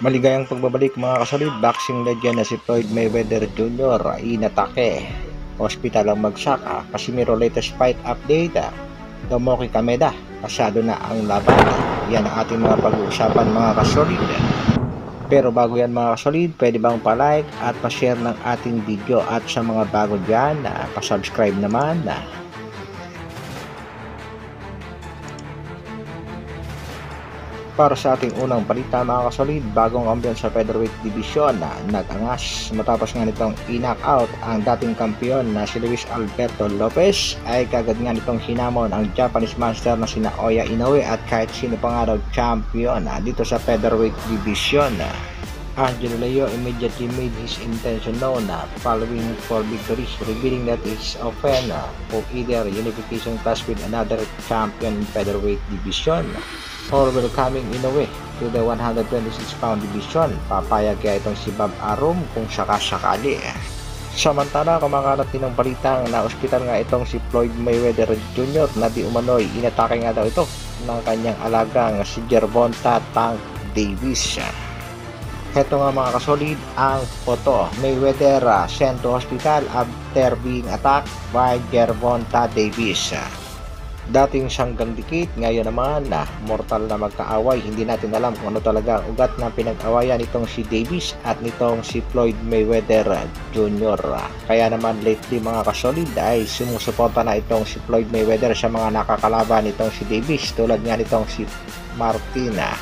Maligayang pagbabalik mga kasolid, boxing legend na si Floyd Mayweather Jr. inatake. Hospital ang bagsak. Casimiro latest fight update. Tomoki Kameda, pasado na ang laban. Yan ang ating mga pag-uusapan mga kasolid. Pero bago yan mga kasolid, pwede bang pa-like at pa-share ng ating video, at sa mga bago dyan, pa-subscribe naman. Para sa ating unang balita mga kasolid, bagong kampiyon sa featherweight division na nag-angas matapos nga nitong in-knockout ang dating kampiyon na si Luis Alberto Lopez, ay kagad nga nitong hinamon ang Japanese master na sina Oya Inoue at kahit sino pa nga daw champion dito sa featherweight division. Angelo Leo immediately made his intention known following 4 victories, revealing that he's open for either unification clash with another champion in featherweight division or welcoming Inoue to the 126-pound division. Papayag kaya itong si Bob Arum kung sakasakali. Samantala, kumakalat din ng balitang na ospital nga itong si Floyd Mayweather Jr. na di umano'y inatake nga daw ito ng kanyang alagang si Gervonta Tank Davis. Heto nga mga kasolid ang photo. Mayweather sent to hospital after being attacked by Gervonta Davis. Dating siyang dikit, ngayon naman mortal na magkaaway. Hindi natin alam kung ano talaga ang ugat ng pinag-awayan nitong si Davis at nitong si Floyd Mayweather Jr. Kaya naman lately mga kasolid ay sumusuporta na itong si Floyd Mayweather sa mga nakakalaban nitong si Davis, tulad nga nitong si Martina.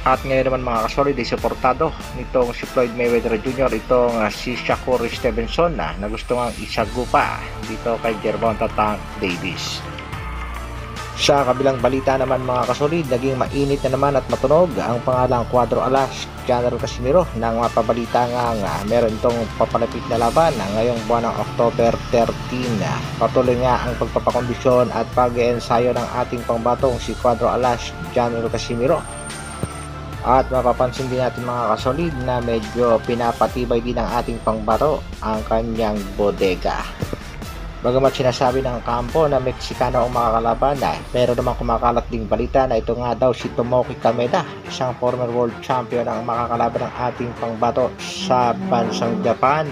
At ngayon naman mga kasolid ay suportado nitong si Floyd Mayweather Jr. itong si Shakur Stevenson na gusto ngang isagupa dito kay Gervonta Tank Davis. Sa kabilang balita naman mga kasolid, naging mainit na naman at matunog ang pangalang Cuadro Alas General Casimiro nang mapabalita nga meron itong papalapit na laban ngayong buwan ng October 13. Patuloy nga ang pagpapakondisyon at pag-eensayo ng ating pangbatong si Cuadro Alas General Casimiro. At mapapansin din natin mga kasolid na medyo pinapatibay din ng ating pangbato ang kanyang bodega. Bagamat sinasabi ng kampo na Meksikano ang makakalaban, pero naman kumakalat ding balita na ito nga daw si Tomoki Kameda, isang former world champion ang makakalaban ng ating pangbato sa bansang Japan.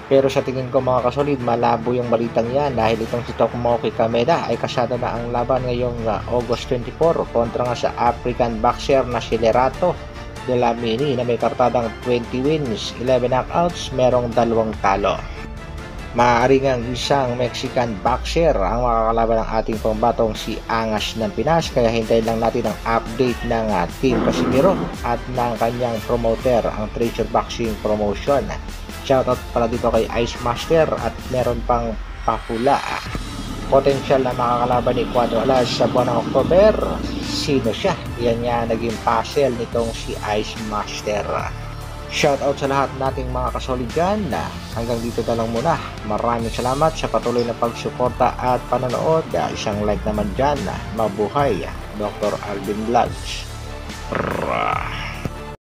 Pero sa tingin ko mga kasolid, malabo yung balitang yan dahil itong si Tomoki Kameda ay kasada na ang laban ngayong August 24 kontra nga sa African boxer na si Lerato Dlamini na may kartadang 20 wins, 11 knockouts, merong 2 talo. Maaari ngang isang Mexican boxer ang makakalaban ng ating pambatong si Angas ng Pinas, kaya hintayin lang natin ang update ng Team Casimiro at ng kanyang promoter, ang Treasure Boxing Promotion. Shoutout pala dito kay Ice Master at meron pang Pahula. Potential na makakalaban ni Cuadro Alas sa buwan ng October. Sino siya? Yan nga naging puzzle nitong si Ice Master. Shoutout sa lahat nating mga kasolid dyan. Hanggang dito na lang muna. Maraming salamat sa patuloy na pagsuporta at panonood. Isang like naman dyan. Mabuhay, Dr. Alvin Vlogs.